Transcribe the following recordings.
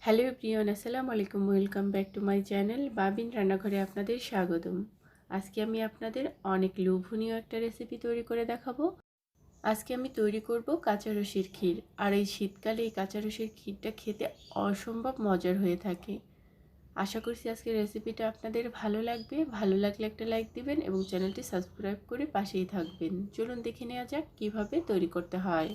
Hello everyone, আসসালামু আলাইকুম। Welcome back to my channel Babin রান্নাঘরে আপনাদের স্বাগতম। আজকে আমি আপনাদের অনেক লোভনীয় একটা রেসিপি তৈরি করে দেখাবো। আজকে আমি তৈরি করব কাঁচা রসের ক্ষীর। আর এই শীতকালে এই কাঁচা রসের ক্ষীরটা খেতে অসম্ভব মজার হয়ে থাকে। আশা করছি আজকের রেসিপিটা আপনাদের ভালো লাগবে। ভালো লাগলে একটা লাইক দিবেন এবং চ্যানেলটি সাবস্ক্রাইব করে পাশেই থাকবেন। চলুন দেখে নেওয়া যাক কীভাবে তৈরি করতে হয়।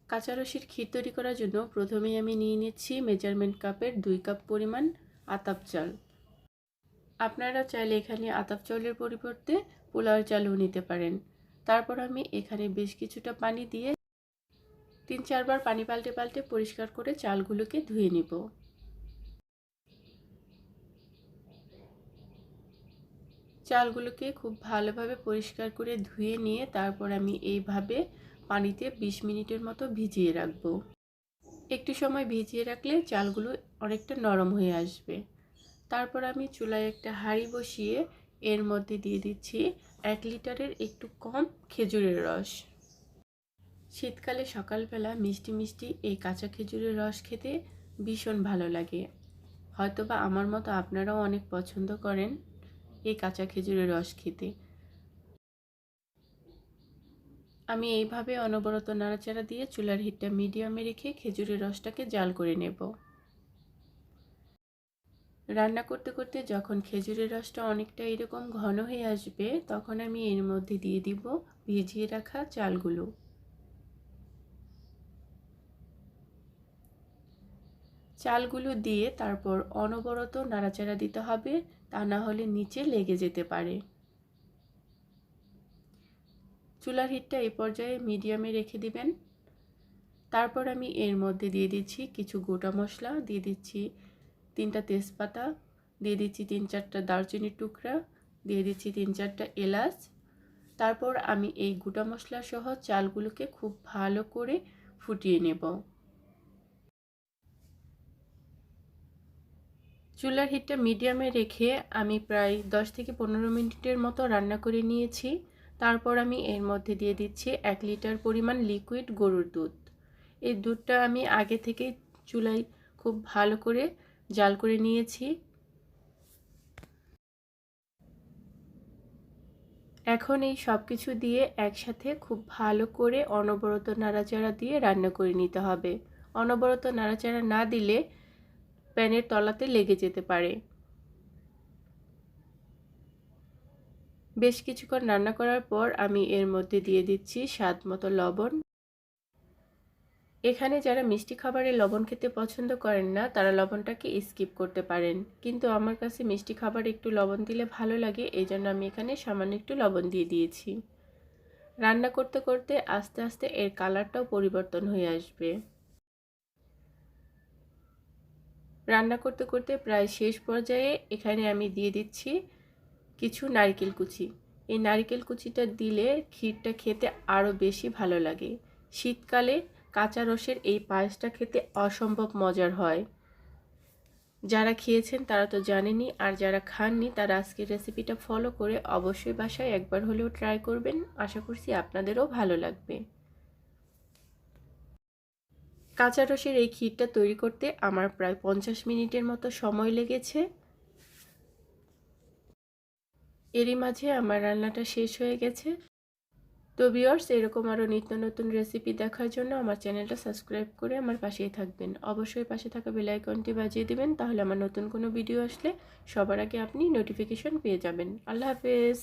কাঁচা রসের ক্ষীর তৈরি করার জন্য প্রথমেই আমি নিয়ে নিচ্ছি মেজারমেন্ট কাপের 2 কাপ পরিমাণ আতপ চাল। আপনারা চাইলে এখানে আতপ চালের পরিবর্তে পোলাওয়ের চালও নিতে পারেন। তারপর আমি এখানে বেশ কিছুটা পানি দিয়ে 3-4 বার পানি পাল্টে পাল্টে পরিষ্কার করে চালগুলোকে ধুয়ে নিব। চালগুলোকে খুব ভালোভাবে পরিষ্কার করে ধুয়ে নিয়ে তারপর আমি এইভাবে পানিতে 20 মিনিটের মতো ভিজিয়ে রাখবো। একটু সময় ভিজিয়ে রাখলে চালগুলো অনেকটা নরম হয়ে আসবে। তারপর আমি চুলায় একটা হাঁড়ি বসিয়ে এর মধ্যে দিয়ে দিচ্ছি 1 লিটারের একটু কম খেজুরের রস। শীতকালে সকালবেলা মিষ্টি মিষ্টি এই কাঁচা খেজুরের রস খেতে ভীষণ ভালো লাগে। হয়তোবা আমার মতো আপনারাও অনেক পছন্দ করেন এই কাঁচা খেজুরের রস খেতে। আমি এইভাবে অনবরত নাড়াচাড়া দিয়ে চুলার হিটটা মিডিয়ামে রেখে খেজুরের রসটাকে জাল করে নেব। রান্না করতে করতে যখন খেজুরের রসটা অনেকটা এরকম ঘন হয়ে আসবে তখন আমি এর মধ্যে দিয়ে দিব ভিজিয়ে রাখা চালগুলো। চালগুলো দিয়ে তারপর অনবরত নাড়াচাড়া দিতে হবে, তা না হলে নিচে লেগে যেতে পারে। চুলার হিটটা এই পর্যায়ে মিডিয়ামে রেখে দিবেন। তারপর আমি এর মধ্যে দিয়ে দিচ্ছি কিছু গোটা মশলা, দিয়ে দিচ্ছি 3টা তেজপাতা, দিয়ে দিচ্ছি 3-4টা দারচিনির টুকরা, দিয়ে দিচ্ছি 3-4টা এলাচ। তারপর আমি এই গোটা মশলা সহ চালগুলোকে খুব ভালো করে ফুটিয়ে নেব। চুলার হিটটা মিডিয়ামে রেখে আমি প্রায় 10 থেকে 15 মিনিটের মতো রান্না করে নিয়েছি। তারপর আমি এর মধ্যে দিয়ে দিচ্ছি 1 লিটার পরিমাণ লিকুইড গরুর দুধ। এই দুধটা আমি আগে থেকে চুলায় খুব ভালো করে জাল করে নিয়েছি। এখন এই সব কিছু দিয়ে একসাথে খুব ভালো করে অনবরত নাড়াচাড়া দিয়ে রান্না করে নিতে হবে। অনবরত নাড়াচাড়া না দিলে প্যানের তলাতে লেগে যেতে পারে। বেশ কিছুক্ষণ রান্না করার পর আমি এর মধ্যে দিয়ে দিচ্ছি স্বাদ মতো লবণ। এখানে যারা মিষ্টি খাবারে লবণ খেতে পছন্দ করেন না তারা লবণটাকে স্কিপ করতে পারেন, কিন্তু আমার কাছে মিষ্টি খাবারে একটু লবণ দিলে ভালো লাগে, এই জন্য আমি এখানে সামান্য একটু লবণ দিয়ে দিয়েছি। রান্না করতে করতে আস্তে আস্তে এর কালারটাও পরিবর্তন হয়ে আসবে। রান্না করতে করতে প্রায় শেষ পর্যায়ে এখানে আমি দিয়ে দিচ্ছি কিছু নারকেল কুচি। এই নারকেল কুচিটা দিলে ক্ষীরটা খেতে আরও বেশি ভালো লাগে। শীতকালে কাঁচা রসের এই পায়েসটা খেতে অসম্ভব মজার হয়। যারা খেয়েছেন তারা তো জানেনই, আর যারা খাননি তারা আজকের রেসিপিটা ফলো করে অবশ্যই বাসায় একবার হলেও ট্রাই করবেন। আশা করছি আপনাদেরও ভালো লাগবে। কাঁচা রসের এই ক্ষীরটা তৈরি করতে আমার প্রায় 50 মিনিটের মতো সময় লেগেছে। এরই মাঝে আমার রান্নাটা শেষ হয়ে গেছে। তো ভিউয়ার্স, এরকম আরও নিত্য নতুন রেসিপি দেখার জন্য আমার চ্যানেলটা সাবস্ক্রাইব করে আমার পাশেই থাকবেন। অবশ্যই পাশে থাকা বেল আইকনটি বাজিয়ে দিবেন, তাহলে আমার নতুন কোনো ভিডিও আসলে সবার আগে আপনি নোটিফিকেশন পেয়ে যাবেন। আল্লাহ হাফেজ।